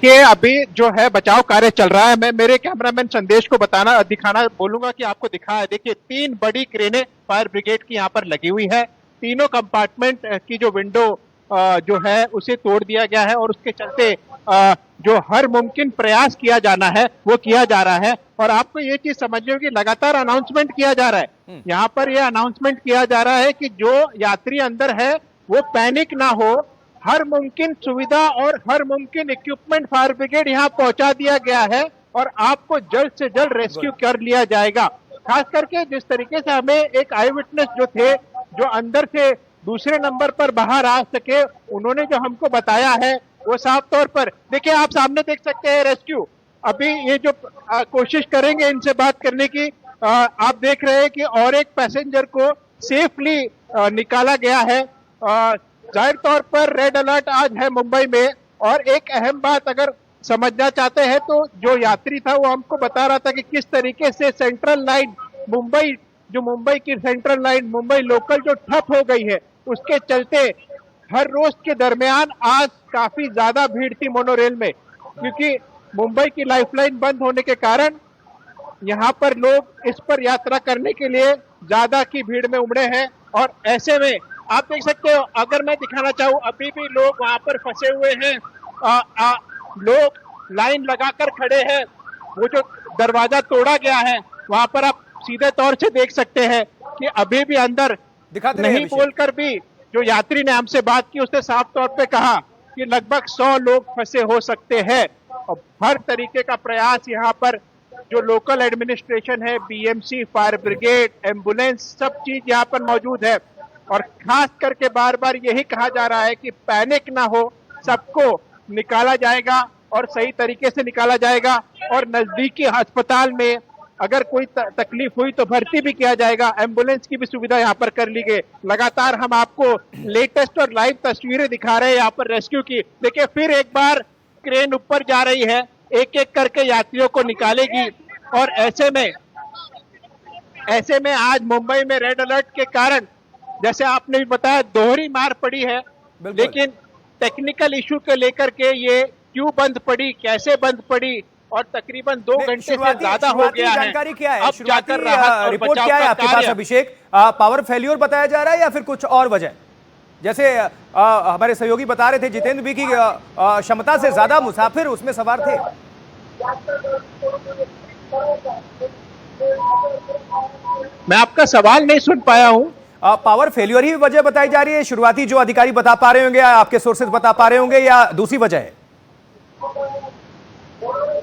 कि अभी जो है बचाव कार्य चल रहा है। मैं मेरे कैमरामैन संदेश को दिखाना बोलूंगा कि आपको दिखाया। देखिए, 3 बड़ी क्रेनें फायर ब्रिगेड की यहाँ पर लगी हुई है। तीनों कंपार्टमेंट की जो विंडो जो है उसे तोड़ दिया गया है और उसके चलते जो हर मुमकिन प्रयास किया जाना है वो किया जा रहा है। और आपको ये चीज समझनी होगी, लगातार अनाउंसमेंट किया जा रहा है। यहाँ पर यह अनाउंसमेंट किया जा रहा है कि जो यात्री अंदर है वो पैनिक ना हो। हर मुमकिन सुविधा और हर मुमकिन इक्विपमेंट फायर ब्रिगेड यहाँ पहुंचा दिया गया है और आपको जल्द से जल्द रेस्क्यू कर लिया जाएगा। खास करके जिस तरीके से हमें एक आई विटनेस जो थे, जो अंदर से दूसरे नंबर पर बाहर आ सके, उन्होंने जो हमको बताया है वो साफ तौर पर, देखिए आप सामने देख सकते हैं रेस्क्यू। अभी ये जो कोशिश करेंगे इनसे बात करने की, आप देख रहे हैं कि और एक पैसेंजर को सेफली निकाला गया है। जाहिर तौर पर रेड अलर्ट आज है मुंबई में। और एक अहम बात अगर समझना चाहते हैं तो जो यात्री था वो हमको बता रहा था कि किस तरीके से सेंट्रल लाइन मुंबई, जो मुंबई की सेंट्रल लाइन मुंबई लोकल जो ठप हो गई है, उसके चलते हर रोज के दरमियान आज काफी ज्यादा भीड़ थी मोनोरेल में, क्योंकि मुंबई की लाइफलाइन बंद होने के कारण यहाँ पर लोग इस पर यात्रा करने के लिए ज्यादा की भीड़ में उमड़े हैं। और ऐसे में आप देख सकते हो, अगर मैं दिखाना चाहूँ, अभी भी लोग वहां पर फंसे हुए हैं। लोग लाइन लगाकर खड़े हैं। वो जो दरवाजा तोड़ा गया है वहां पर आप सीधे तौर से देख सकते हैं कि अभी भी अंदर दिखाते नहीं बोलकर भी जो यात्री ने हमसे बात की उसने साफ तौर पे कहा कि लगभग 100 लोग फंसे हो सकते हैं। और हर तरीके का प्रयास यहाँ पर जो लोकल एडमिनिस्ट्रेशन है, बीएमसी, फायर ब्रिगेड, एम्बुलेंस, सब चीज यहाँ पर मौजूद है। और खास करके बार बार यही कहा जा रहा है कि पैनिक ना हो, सबको निकाला जाएगा और सही तरीके से निकाला जाएगा। और नजदीकी अस्पताल में अगर कोई तकलीफ हुई तो भर्ती भी किया जाएगा। एम्बुलेंस की भी सुविधा यहाँ पर कर ली गई। लगातार हम आपको लेटेस्ट और लाइव तस्वीरें दिखा रहे हैं यहाँ पर रेस्क्यू की। देखिए, फिर एक बार क्रेन ऊपर जा रही है, एक एक करके यात्रियों को निकालेगी। और ऐसे में आज मुंबई में रेड अलर्ट के कारण, जैसे आपने भी बताया, दोहरी मार पड़ी है। लेकिन टेक्निकल इशू को लेकर के ये क्यों बंद पड़ी, कैसे बंद पड़ी, और तकरीबन 2 घंटे से ज्यादा हो गया है। जानकारी क्या है, अब जाकर रिपोर्ट क्या है आपके पास अभिषेक? पावर फेल्योर बताया जा रहा है या फिर कुछ और वजह? जैसे हमारे सहयोगी बता रहे थे जितेंद्र भी की क्षमता से ज्यादा मुसाफिर उसमें सवार थे। मैं आपका सवाल नहीं सुन पाया हूं। पावर फेल्योर ही वजह बताई जा रही है, शुरुआती जो अधिकारी बता पा रहे होंगे या आपके सोर्सेज बता पा रहे होंगे, या दूसरी वजह है?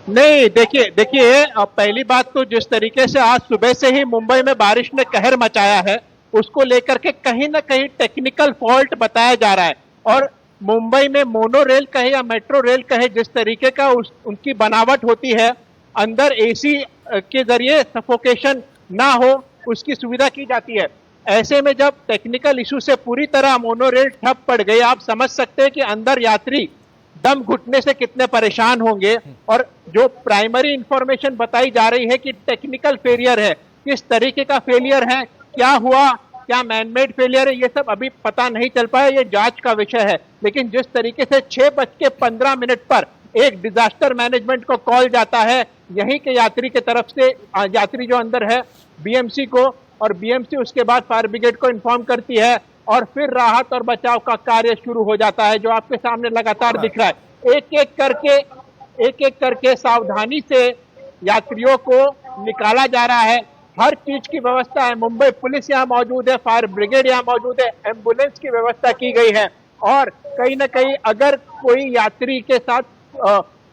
नहीं, देखिए पहली बात तो जिस तरीके से आज सुबह से ही मुंबई में बारिश ने कहर मचाया है, उसको लेकर के कहीं ना कहीं टेक्निकल फॉल्ट बताया जा रहा है। और मुंबई में मोनो रेल कहे या मेट्रो रेल कहे, जिस तरीके का उनकी बनावट होती है, अंदर एसी के जरिए सफोकेशन ना हो उसकी सुविधा की जाती है। ऐसे में जब टेक्निकल इशू से पूरी तरह मोनो रेल ठप पड़ गई, आप समझ सकते हैं कि अंदर यात्री दम घुटने से कितने परेशान होंगे। और जो प्राइमरी इंफॉर्मेशन बताई जा रही है कि टेक्निकल फेलियर है, किस तरीके का फेलियर है, क्या हुआ, क्या मैनमेड फेलियर है, ये सब अभी पता नहीं चल पाया, ये जांच का विषय है। लेकिन जिस तरीके से 6:15 पर एक डिजास्टर मैनेजमेंट को कॉल जाता है यहीं के यात्री के तरफ से, यात्री जो अंदर है, बीएमसी को, और बीएमसी उसके बाद फायर ब्रिगेड को इन्फॉर्म करती है और फिर राहत और बचाव का कार्य शुरू हो जाता है, जो आपके सामने लगातार दिख रहा है। एक एक करके सावधानी से यात्रियों को निकाला जा रहा है। हर चीज की व्यवस्था है, मुंबई पुलिस यहाँ मौजूद है, फायर ब्रिगेड यहाँ मौजूद है, एम्बुलेंस की व्यवस्था की गई है। और कहीं ना कहीं अगर कोई यात्री के साथ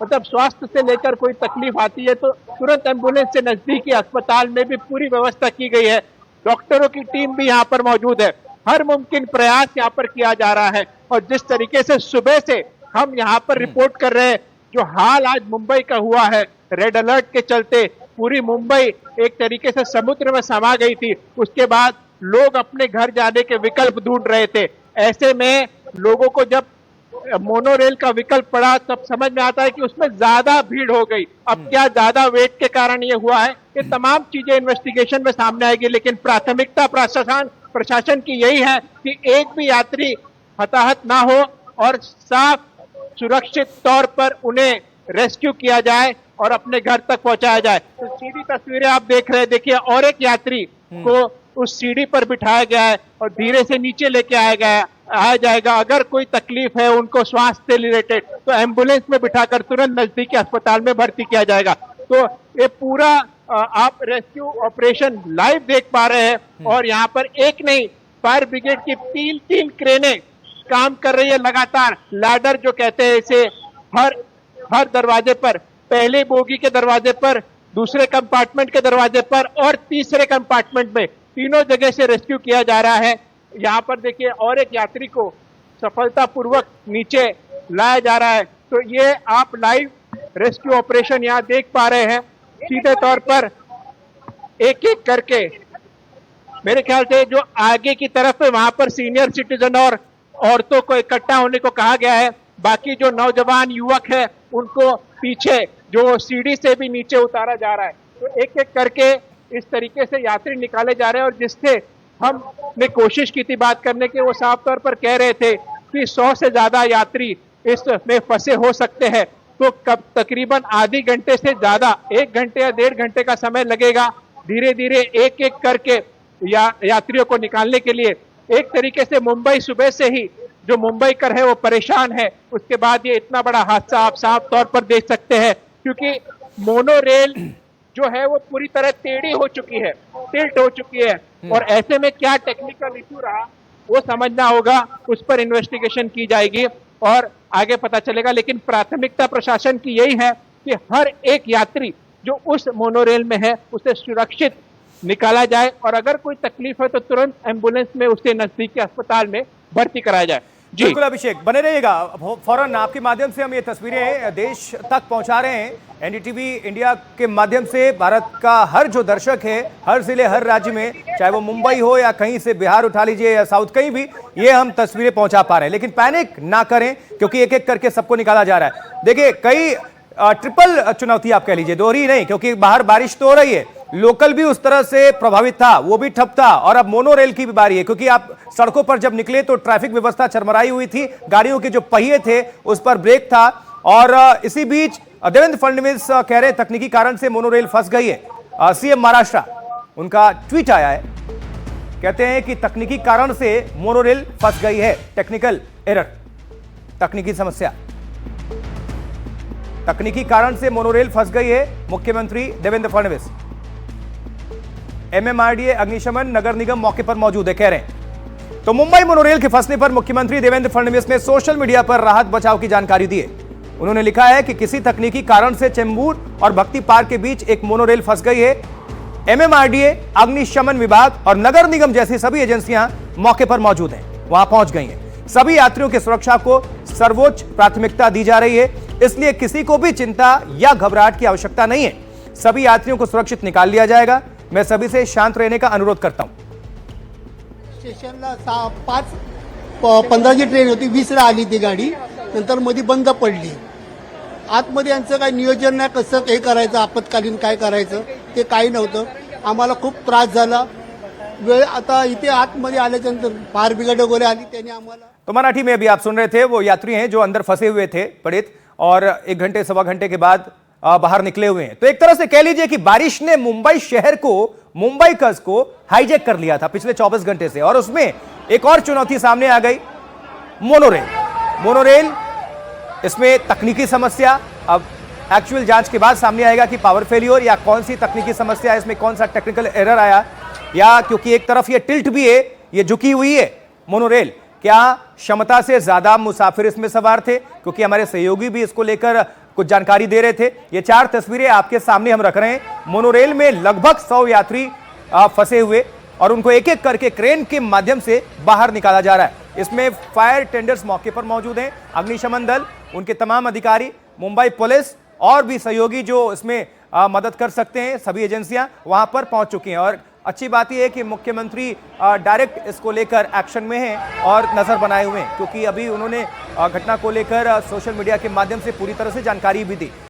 मतलब स्वास्थ्य से लेकर कोई तकलीफ आती है तो तुरंत एम्बुलेंस से नजदीकी अस्पताल में भी पूरी व्यवस्था की गई है। डॉक्टरों की टीम भी यहाँ पर मौजूद है। हर मुमकिन प्रयास यहाँ पर किया जा रहा है। और जिस तरीके से सुबह से हम यहाँ पर रिपोर्ट कर रहे हैं, जो हाल आज मुंबई का हुआ है, रेड अलर्ट के चलते पूरी मुंबई एक तरीके से समुद्र में समा गई थी। उसके बाद लोग अपने घर जाने के विकल्प ढूंढ रहे थे। ऐसे में लोगों को जब मोनोरेल का विकल्प पड़ा तब समझ में आता है कि उसमें ज्यादा भीड़ हो गई। अब क्या ज्यादा वेट के कारण ये हुआ है, ये तमाम चीजें इन्वेस्टिगेशन में सामने आएगी। लेकिन प्राथमिकता प्रशासन की यही है कि एक भी यात्री हताहत ना हो और साफ सुरक्षित तौर पर उन्हें रेस्क्यू किया जाए और अपने घर तक पहुंचाया जाए। तो सीधी तस्वीरें आप देख रहे हैं, देखिए और एक यात्री को उस सीढ़ी पर बिठाया गया है और धीरे से नीचे लेके आया जाएगा। अगर कोई तकलीफ है उनको श्वास से रिलेटेड तो एम्बुलेंस में बिठाकर तुरंत नजदीकी अस्पताल में भर्ती किया जाएगा। तो ये पूरा आप रेस्क्यू ऑपरेशन लाइव देख पा रहे हैं और यहाँ पर एक नहीं, फायर ब्रिगेड की तीन क्रेनें काम कर रही है लगातार। लैडर जो कहते हैं इसे, हर दरवाजे पर, पहले बोगी के दरवाजे पर, दूसरे कंपार्टमेंट के दरवाजे पर और तीसरे कंपार्टमेंट में, तीनों जगह से रेस्क्यू किया जा रहा है। यहाँ पर देखिए और एक यात्री को सफलतापूर्वक नीचे लाया जा रहा है। तो ये आप लाइव रेस्क्यू ऑपरेशन यहाँ देख पा रहे हैं। सीधे तौर पर एक एक करके मेरे ख्याल से जो आगे की तरफ है वहां पर सीनियर सिटीजन और औरतों को इकट्ठा होने को कहा गया है। बाकी जो नौजवान युवक है उनको पीछे जो सीढ़ी से भी नीचे उतारा जा रहा है। तो एक एक करके इस तरीके से यात्री निकाले जा रहे हैं और जिससे हमने कोशिश की थी बात करने की, वो साफ तौर पर कह रहे थे कि 100 से ज्यादा यात्री इसमें फंसे हो सकते हैं। तो कब तकरीबन आधे घंटे से ज्यादा, 1 घंटे या 1.5 घंटे का समय लगेगा धीरे धीरे एक एक करके यात्रियों को निकालने के लिए। एक तरीके से मुंबई सुबह से ही जो मुंबईकर है वो परेशान है। उसके बाद ये इतना बड़ा हादसा आप साफ तौर पर देख सकते हैं, क्योंकि मोनो रेल जो है वो पूरी तरह टेढ़ी हो चुकी है, टिल्ट हो चुकी है। और ऐसे में क्या टेक्निकल इशू रहा वो समझना होगा, उस पर इन्वेस्टिगेशन की जाएगी और आगे पता चलेगा। लेकिन प्राथमिकता प्रशासन की यही है कि हर एक यात्री जो उस मोनोरेल में है उसे सुरक्षित निकाला जाए और अगर कोई तकलीफ है तो तुरंत एम्बुलेंस में उसे नजदीकी अस्पताल में भर्ती कराया जाए। जी बिल्कुल अभिषेक, बने रहिएगा। फौरन आपके माध्यम से हम ये तस्वीरें देश तक पहुंचा रहे हैं। एनडीटीवी इंडिया के माध्यम से भारत का हर जो दर्शक है, हर जिले, हर राज्य में, चाहे वो मुंबई हो या कहीं से बिहार उठा लीजिए या साउथ, कहीं भी ये हम तस्वीरें पहुंचा पा रहे हैं। लेकिन पैनिक ना करें क्योंकि एक एक करके सबको निकाला जा रहा है। देखिए कई ट्रिपल चुनौती आप कह लीजिए, दोहरी नहीं, क्योंकि बाहर बारिश तो हो रही है, लोकल भी उस तरह से प्रभावित था, वो भी ठप था और अब मोनो रेल की भी बारी है। क्योंकि आप सड़कों पर जब निकले तो ट्रैफिक व्यवस्था चरमराई हुई थी, गाड़ियों के जो पहिए थे उस पर ब्रेक था। और इसी बीच देवेंद्र फडणवीस कह रहे तकनीकी कारण से मोनो रेल फंस गई है। सीएम महाराष्ट्र, उनका ट्वीट आया है, कहते हैं कि तकनीकी कारण से मोनो रेल फंस गई है, टेक्निकल एरर, तकनीकी समस्या, तकनीकी कारण से मोनोरेल फंस गई है। मुख्यमंत्री देवेंद्र फडणवीस, एमएमआरडीए, अग्निशमन, नगर निगम मौके पर मौजूद है, कह रहे हैं। तो मुंबई मोनोरेल के फंसने पर मुख्यमंत्री देवेंद्र फडणवीस ने सोशल मीडिया पर राहत बचाव की जानकारी दी है। उन्होंने लिखा है कि किसी तकनीकी कारण से चेंबूर और भक्ति पार्क के बीच एक मोनोरेल फंस गई है। एमएमआरडीए, अग्निशमन विभाग और नगर निगम जैसी सभी एजेंसियां मौके पर मौजूद हैं, वहां पहुंच गई हैं। सभी यात्रियों की सुरक्षा को सर्वोच्च प्राथमिकता दी जा रही है, इसलिए किसी को भी चिंता या घबराहट की आवश्यकता नहीं है। सभी यात्रियों को सुरक्षित निकाल लिया जाएगा। मैं सभी से शांत रहने का अनुरोध करता हूं। स्टेशनला 5:15ची ट्रेन होती, 20ला आली ती गाडी, नंतर मध्ये बंद पडली। आतमध्ये यांचं काय नियोजन नाही, कसं हे करायचं, आपत्कालीन काय करायचं ते काही नव्हतं। आम्हाला खूप त्रास झाला। वेळ आता इथे आतमध्ये आल्यानंतर फायर ब्रिगेड वगैरे आली, त्यांनी आम्हाला। तो मराठी में अभी आप सुन रहे थे, वो यात्री हैं जो अंदर फंसे हुए थे पीड़ित और 1 घंटे सवा घंटे के बाद बाहर निकले हुए हैं। तो एक तरह से कह लीजिए कि बारिश ने मुंबई शहर को, मुंबईकर्स को हाईजैक कर लिया था पिछले 24 घंटे से। और उसमें एक और चुनौती सामने आ गई, मोनोरेल। मोनोरेल, इसमें तकनीकी समस्या, अब एक्चुअल जांच के बाद सामने आएगा कि पावर फेलियर या कौन सी तकनीकी समस्या, इसमें कौन सा टेक्निकल एरर आया, या क्योंकि एक तरफ ये टिल्ट भी है, ये झुकी हुई है मोनोरेल, क्या क्षमता से ज्यादा मुसाफिर इसमें सवार थे? क्योंकि हमारे सहयोगी भी इसको लेकर कुछ जानकारी दे रहे थे। ये 4 तस्वीरें आपके सामने हम रख रहे हैं। मोनोरेल में लगभग 100 यात्री फंसे हुए और उनको एक एक करके क्रेन के माध्यम से बाहर निकाला जा रहा है। इसमें फायर टेंडर्स मौके पर मौजूद हैं, अग्निशमन दल, उनके तमाम अधिकारी, मुंबई पुलिस और भी सहयोगी जो इसमें मदद कर सकते हैं, सभी एजेंसियां वहां पर पहुंच चुकी हैं। और अच्छी बात यह है कि मुख्यमंत्री डायरेक्ट इसको लेकर एक्शन में हैं और नजर बनाए हुए हैं, क्योंकि अभी उन्होंने घटना को लेकर सोशल मीडिया के माध्यम से पूरी तरह से जानकारी भी दी।